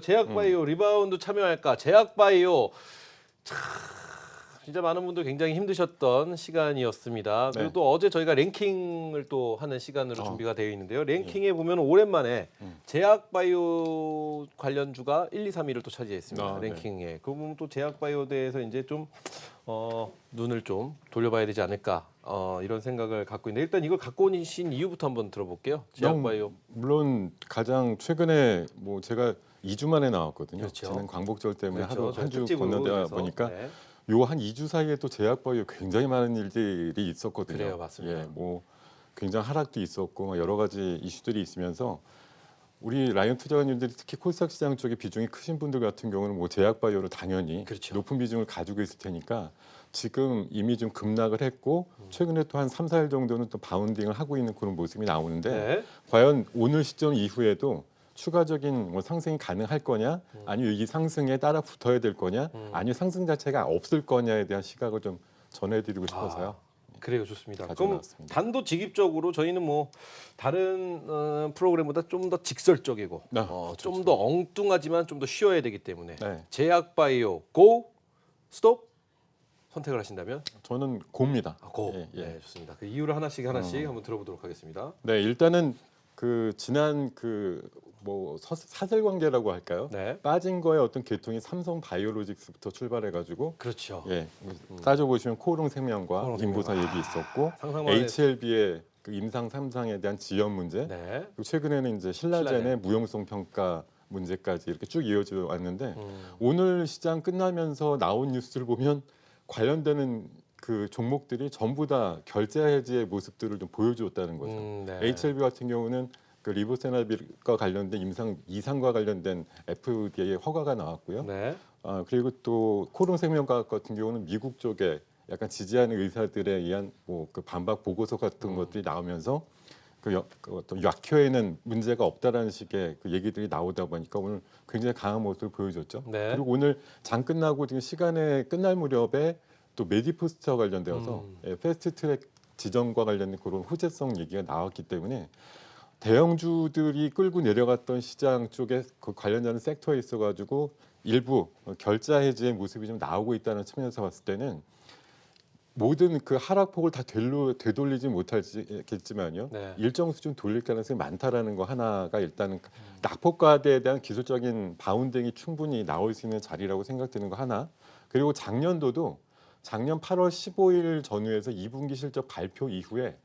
제약바이오 리바운드 참여할까? 제약바이오 참 진짜 많은 분들 굉장히 힘드셨던 시간이었습니다. 그리고 네. 또 어제 저희가 랭킹을 또 하는 시간으로 준비가 되어 있는데요. 랭킹에 보면 오랜만에 제약바이오 관련주가 1, 2, 3위를 또 차지했습니다. 네. 랭킹에. 그 부분 또 제약바이오에 대해서 이제 좀 눈을 좀 돌려봐야 되지 않을까 이런 생각을 갖고 있는데 일단 이걸 갖고 오신 이유부터 한번 들어볼게요. 제약바이오. 물론 가장 최근에 뭐 제가 2주 만에 나왔거든요. 그렇죠. 지난 광복절 때문에 그렇죠. 하루 한 주 특집으로 건너다 해서. 보니까 네. 요 한 2주 사이에 또 제약바이오 굉장히 많은 일들이 있었거든요. 그래요, 맞습니다. 예, 뭐 굉장히 하락도 있었고 막 여러 가지 이슈들이 있으면서 우리 라이언 투자자님들이 특히 코스닥 시장 쪽에 비중이 크신 분들 같은 경우는 뭐 제약바이오를 당연히 그렇죠. 높은 비중을 가지고 있을 테니까 지금 이미 좀 급락을 했고 최근에 또 한 3, 4일 정도는 또 바운딩을 하고 있는 그런 모습이 나오는데 네. 과연 오늘 시점 이후에도 추가적인 뭐 상승이 가능할 거냐, 아니면 이 상승에 따라 붙어야 될 거냐, 아니면 상승 자체가 없을 거냐에 대한 시각을 좀 전해드리고 싶어서요. 그래요, 좋습니다. 가지고 그럼 나왔습니다. 단도직입적으로 저희는 뭐 다른 프로그램보다 좀 더 직설적이고 네, 좀 더 엉뚱하지만 좀 더 쉬어야 되기 때문에 네, 제약바이오 고 스톱 선택을 하신다면 저는 고입니다. 고. 예, 예. 네, 좋습니다. 그 이유를 하나씩 한번 들어보도록 하겠습니다. 네, 일단은 그 지난 그 뭐 사실관계라고 할까요? 네, 빠진 거에 어떤 계통이 삼성 바이오로직스부터 출발해가지고 그렇죠. 예, 따져보시면 코오롱생명과 코오롱생명. 인보사 얘기 있었고 상상만 해도- HLB의 그 임상 3상에 대한 지연 문제, 네. 그리고 최근에는 이제 신라젠의 무용성 평가 문제까지 이렇게 쭉 이어져 왔는데 오늘 시장 끝나면서 나온 뉴스를 보면 관련되는 그 종목들이 전부 다 결제 해지의 모습들을 좀 보여주었다는 거죠. 네. HLB 같은 경우는 그 리보세나빌과 관련된 임상 2상과 관련된 FDA 허가가 나왔고요. 네. 그리고 또 코오롱생명과학 같은 경우는 미국 쪽에 약간 지지하는 의사들에 의한 뭐 그 반박 보고서 같은 것들이 나오면서 그 어떤 약효에는 문제가 없다라는 식의 그 얘기들이 나오다 보니까 오늘 굉장히 강한 모습을 보여줬죠. 네. 그리고 오늘 장 끝나고 지금 시간에 끝날 무렵에 또 메디포스트와 관련되어서 패스트트랙 지정과 관련된 그런 호재성 얘기가 나왔기 때문에 대형주들이 끌고 내려갔던 시장 쪽에 그 관련되는 섹터에 있어가지고 일부 결자 해지의 모습이 좀 나오고 있다는 측면에서 봤을 때는 모든 그 하락폭을 다 되돌리지 못하겠지만요. 네. 일정 수준 돌릴 가능성이 많다라는 거 하나가 일단은 낙폭과대에 대한 기술적인 바운딩이 충분히 나올 수 있는 자리라고 생각되는 거 하나. 그리고 작년도도 작년 8월 15일 전후에서 2분기 실적 발표 이후에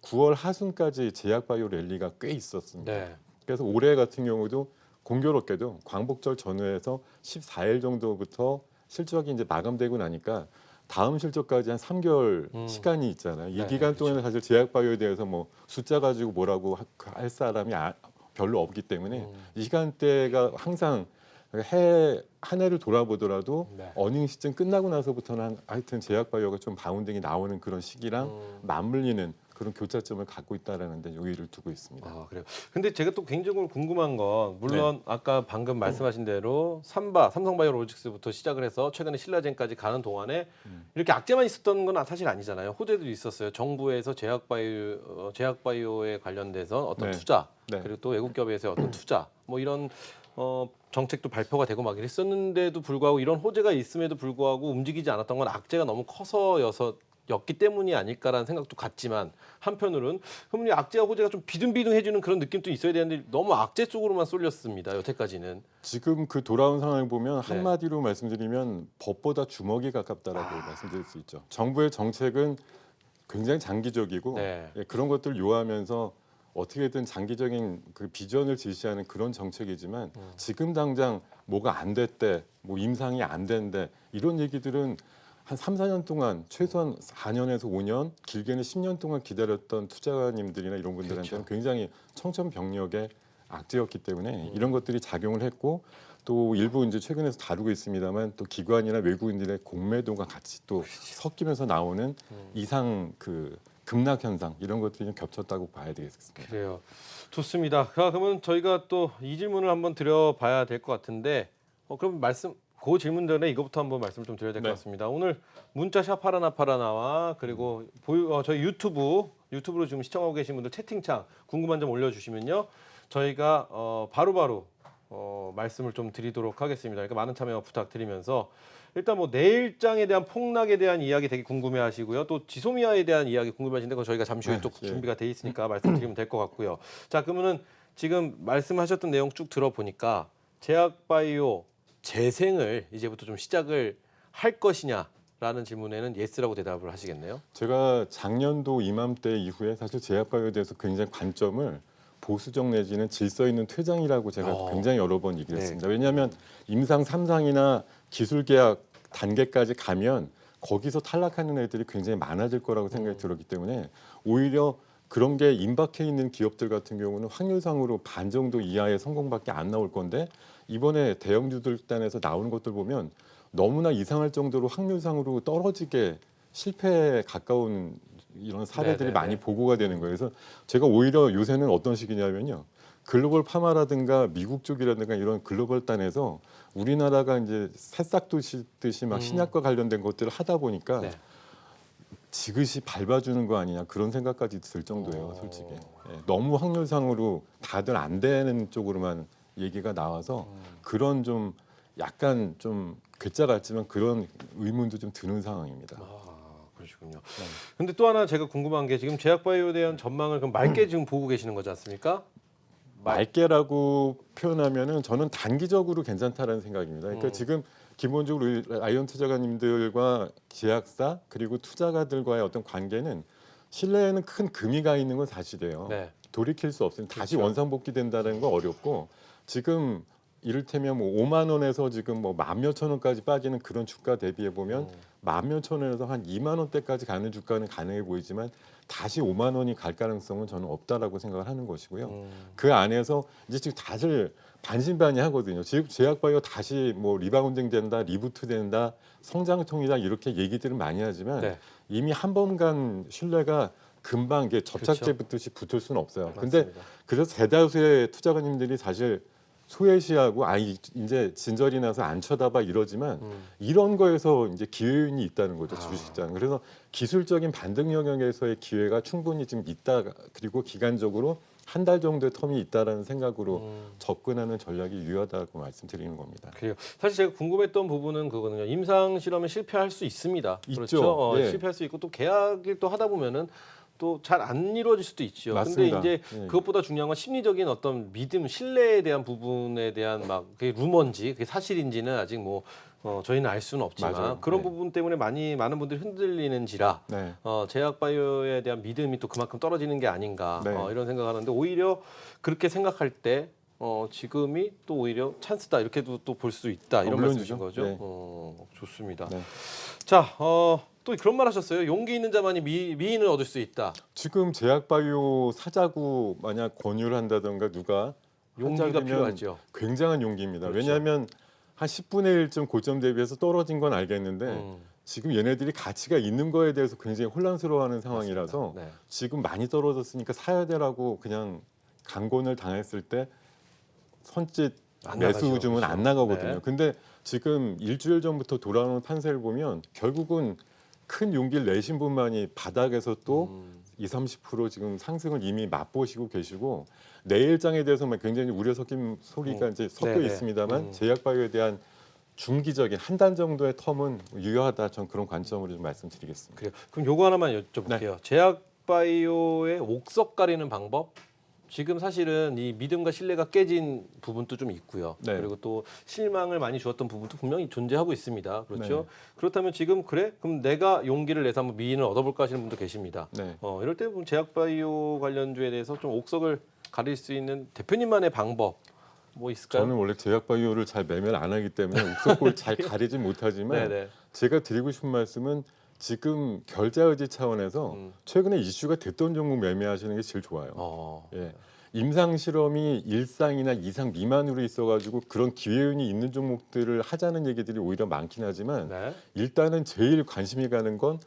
9월 하순까지 제약바이오 랠리가 꽤 있었습니다. 네. 그래서 올해 같은 경우도 공교롭게도 광복절 전후에서 14일 정도부터 실적이 이제 마감되고 나니까 다음 실적까지 한 3개월 시간이 있잖아요. 이 네, 기간 동안에 사실 제약바이오에 대해서 뭐 숫자 가지고 뭐라고 할 사람이 별로 없기 때문에 이 시간대가 항상 한 해를 돌아보더라도 네. 어닝 시즌 끝나고 나서부터는 하여튼 제약바이오가 좀 바운딩이 나오는 그런 시기랑 맞물리는 그런 교차점을 갖고 있다라는 데 여기를 두고 있습니다. 그래요. 근데 제가 또 개인적으로 궁금한 건 물론 아까 방금 말씀하신 대로 삼성바이오로직스부터 시작을 해서 최근에 신라젠까지 가는 동안에 이렇게 악재만 있었던 건 사실 아니잖아요. 호재도 있었어요. 정부에서 제약바이오에 관련돼서 어떤 네. 투자 네. 그리고 또 외국 기업에서의 어떤 투자 뭐 이런 정책도 발표가 되고 막 이랬었는데도 불구하고 이런 호재가 있음에도 불구하고 움직이지 않았던 건 악재가 너무 커서였기 때문이 아닐까라는 생각도 같지만 한편으로는 그럼 이 악재와 호재가 좀 비등비등해지는 그런 느낌도 있어야 되는데 너무 악재 쪽으로만 쏠렸습니다. 여태까지는. 지금 그 돌아온 상황을 보면 네. 한마디로 말씀드리면 법보다 주먹이 가깝다라고 말씀드릴 수 있죠. 정부의 정책은 굉장히 장기적이고 네. 그런 것들을 요하면서 어떻게든 장기적인 그 비전을 제시하는 그런 정책이지만 지금 당장 뭐가 안 됐대, 뭐 임상이 안 된대 이런 얘기들은 한 3, 4년 동안 최소한 4년에서 5년, 길게는 10년 동안 기다렸던 투자자님들이나 이런 분들한테는 그렇죠. 굉장히 청천벽력의 악재였기 때문에 이런 것들이 작용을 했고 또 일부 이제 최근에서 다루고 있습니다만 또 기관이나 외국인들의 공매도가 같이 또 섞이면서 나오는 이상 그 급락 현상 이런 것들이 좀 겹쳤다고 봐야 되겠습니다. 그래요. 좋습니다. 그러면 저희가 또 이 질문을 한번 드려봐야 될 것 같은데 그럼 그 질문 전에 이것부터 한번 말씀을 좀 드려야 될 것 네. 같습니다. 오늘 문자샵 파라나파라나와 그리고 저희 유튜브로 지금 시청하고 계신 분들 채팅창 궁금한 점 올려주시면요. 저희가 바로바로 말씀을 좀 드리도록 하겠습니다. 그러니까 많은 참여 부탁드리면서 일단 뭐 내일장에 대한 폭락에 대한 이야기 되게 궁금해하시고요. 또 지소미아에 대한 이야기 궁금해하시는데 그거 저희가 잠시 후에 또 예. 준비가 돼 있으니까 말씀드리면 될 것 같고요. 자, 그러면은 지금 말씀하셨던 내용 쭉 들어보니까 제약바이오 재생을 이제부터 좀 시작을 할 것이냐라는 질문에는 예스라고 대답을 하시겠네요. 제가 작년도 이맘때 이후에 사실 제약바이오에 대해서 굉장히 관점을 보수적 내지는 질서 있는 퇴장이라고 제가 굉장히 여러 번 얘기를 네. 했습니다. 왜냐하면 임상 3상이나 기술 계약 단계까지 가면 거기서 탈락하는 애들이 굉장히 많아질 거라고 생각이 들었기 때문에 오히려 그런 게 임박해 있는 기업들 같은 경우는 확률상으로 반 정도 이하의 성공밖에 안 나올 건데 이번에 대형주들 단에서 나오는 것들 보면 너무나 이상할 정도로 확률상으로 떨어지게 실패에 가까운 이런 사례들이 네네네. 많이 보고가 되는 거예요. 그래서 제가 오히려 요새는 어떤 식이냐면요. 글로벌 파마라든가 미국 쪽이라든가 이런 글로벌 단에서 우리나라가 이제 새싹 듯이 막 신약과 관련된 것들을 하다 보니까 네. 지그시 밟아주는 거 아니냐 그런 생각까지 들 정도예요, 솔직히. 예, 너무 확률상으로 다들 안 되는 쪽으로만 얘기가 나와서 그런 좀 약간 좀 괴짜 같지만 그런 의문도 좀 드는 상황입니다. 그러시군요. 근데 또 하나 제가 궁금한 게 지금 제약바이오에 대한 전망을 그럼 맑게 지금 보고 계시는 거지 않습니까? 맑게라고 표현하면은 저는 단기적으로 괜찮다라는 생각입니다. 그러니까 지금 기본적으로 우리 라이언 투자가님들과 제약사 그리고 투자가들과의 어떤 관계는 신뢰에는 큰 금이 가 있는 건 사실이에요. 네. 돌이킬 수 없으니 다시 그렇죠. 원상복귀된다는 거 어렵고 지금 이를테면 뭐 5만 원에서 지금 뭐 만 몇천 원까지 빠지는 그런 주가 대비해 보면 만 몇천 원에서 한 2만 원대까지 가는 주가는 가능해 보이지만 다시 5만 원이 갈 가능성은 저는 없다라고 생각을 하는 것이고요. 그 안에서 이제 지금 다들 반신반의하거든요. 지금 제약바이오 다시 뭐 리바운딩 된다, 리부트 된다, 성장통이다 이렇게 얘기들을 많이 하지만 네. 이미 한 번 간 신뢰가 금방 이게 접착제 붙듯이 붙을 수는 없어요. 근데 맞습니다. 그래서 대다수의 투자가님들이 사실 소외시하고 이제 진절이 나서 안 쳐다봐 이러지만 이런 거에서 이제 기회윤이 있다는 거죠 주식시장. 그래서 기술적인 반등 영역에서의 기회가 충분히 지금 있다. 그리고 기간적으로 한 달 정도의 텀이 있다라는 생각으로 접근하는 전략이 유효하다고 말씀드리는 겁니다. 그래요. 사실 제가 궁금했던 부분은 그거거든요. 임상 실험에 실패할 수 있습니다. 있죠. 그렇죠. 예. 실패할 수 있고 또 계약을 또 하다 보면은 또 잘 안 이루어질 수도 있죠. 맞습니다. 근데 이제 예. 그것보다 중요한 건 심리적인 어떤 믿음, 신뢰에 대한 부분에 대한 막 그게 루머인지 그게 사실인지는 아직 뭐 저희는 알 수는 없지만 맞아요. 그런 네. 부분 때문에 많은 분들이 흔들리는지라 네. 제약바이오에 대한 믿음이 또 그만큼 떨어지는 게 아닌가 네. 이런 생각하는데 오히려 그렇게 생각할 때 지금이 또 오히려 찬스다 이렇게도 또 볼 수 있다 이런 물론이죠. 말씀이신 거죠. 네. 좋습니다. 네. 자, 또 그런 말 하셨어요. 용기 있는 자만이 미인을 얻을 수 있다. 지금 제약바이오 사자고 만약 권유를 한다던가 누가 용기가 한자면 필요하죠. 굉장한 용기입니다. 그렇죠. 왜냐하면 한 10분의 1쯤 고점 대비해서 떨어진 건 알겠는데 지금 얘네들이 가치가 있는 거에 대해서 굉장히 혼란스러워하는 상황이라서 네. 지금 많이 떨어졌으니까 사야 되라고 그냥 강권을 당했을 때 선짓 안 매수 나가죠. 주문 그렇죠. 안 나가거든요. 네. 근데 지금 일주일 전부터 돌아오는 판세를 보면 결국은 큰 용기를 내신 분만이 바닥에서 또 20, 30% 지금 상승을 이미 맛보시고 계시고 내일장에 대해서만 굉장히 우려 섞인 소리가 이제 섞여 네네. 있습니다만 제약바이오에 대한 중기적인 한 달 정도의 텀은 유효하다. 전 그런 관점으로 좀 말씀드리겠습니다. 그래요. 그럼 요거 하나만 여쭤볼게요. 제약바이오의 옥석 가리는 방법? 지금 사실은 이 믿음과 신뢰가 깨진 부분도 좀 있고요. 네. 그리고 또 실망을 많이 주었던 부분도 분명히 존재하고 있습니다. 그렇죠? 네. 그렇다면 지금 그래? 그럼 내가 용기를 내서 한번 미인을 얻어볼까 하시는 분도 계십니다. 네. 이럴 때 보면 제약바이오 관련주에 대해서 좀 옥석을 가릴 수 있는 대표님만의 방법 뭐 있을까요? 저는 원래 제약바이오를 잘 매매를 안 하기 때문에 옥석골 잘 가리지 못하지만 네네. 제가 드리고 싶은 말씀은 지금 결자의지 차원에서 최근에 이슈가 됐던 종목 매매하시는 게 제일 좋아요. 예. 임상 실험이 1상이나 2상 미만으로 있어가지고 그런 기회운이 있는 종목들을 하자는 얘기들이 오히려 많긴 하지만 네. 일단은 제일 관심이 가는 건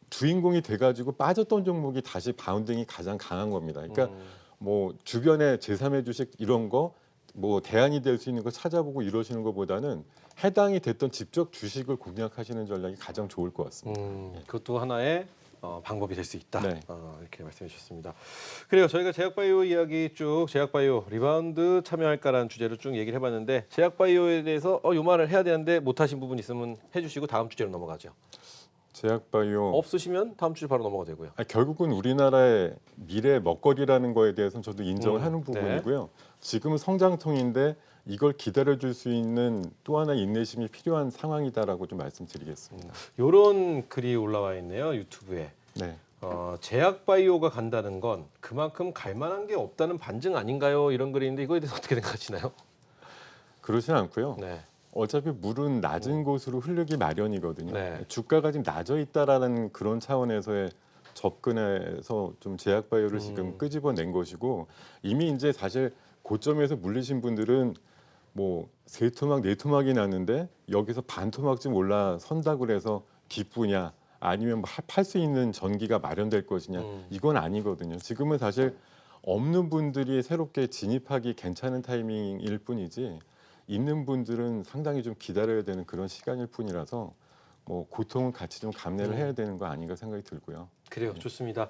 주인공이 돼가지고 빠졌던 종목이 다시 바운딩이 가장 강한 겁니다. 그러니까 뭐 주변에 제3의 주식 이런 거 뭐 대안이 될 수 있는 거 찾아보고 이러시는 것보다는 해당이 됐던 직접 주식을 공략하시는 전략이 가장 좋을 것 같습니다. 그것도 하나의 방법이 될 수 있다. 네. 이렇게 말씀해 주셨습니다. 그래요. 저희가 제약바이오 이야기 쭉 제약바이오 리바운드 참여할까라는 주제로 쭉 얘기를 해봤는데 제약바이오에 대해서 요 말을 해야 되는데 못하신 부분 있으면 해주시고 다음 주제로 넘어가죠. 제약바이오 없으시면 다음 주제 바로 넘어가 되고요. 결국은 우리나라의 미래 먹거리라는 거에 대해서는 저도 인정을 하는 네. 부분이고요. 지금은 성장통인데 이걸 기다려줄 수 있는 또 하나의 인내심이 필요한 상황이다라고 좀 말씀드리겠습니다. 이런 글이 올라와 있네요. 유튜브에. 네. 제약바이오가 간다는 건 그만큼 갈 만한 게 없다는 반증 아닌가요? 이런 글이 있는데 이거에 대해서 어떻게 생각하시나요? 그러진 않고요. 네. 어차피 물은 낮은 곳으로 흐르기 마련이거든요. 네. 주가가 지금 낮아 있다라는 그런 차원에서의 접근해서 좀 제약바이오를 지금 끄집어낸 것이고 이미 이제 사실 고점에서 물리신 분들은 뭐 세 토막 네 토막이 났는데 여기서 반 토막쯤 올라선다 그래서 기쁘냐 아니면 팔 수 있는 전기가 마련될 것이냐 이건 아니거든요. 지금은 사실 없는 분들이 새롭게 진입하기 괜찮은 타이밍일 뿐이지 있는 분들은 상당히 좀 기다려야 되는 그런 시간일 뿐이라서 뭐 고통은 같이 좀 감내를 해야 되는 거 아닌가 생각이 들고요. 그래요. 좋습니다.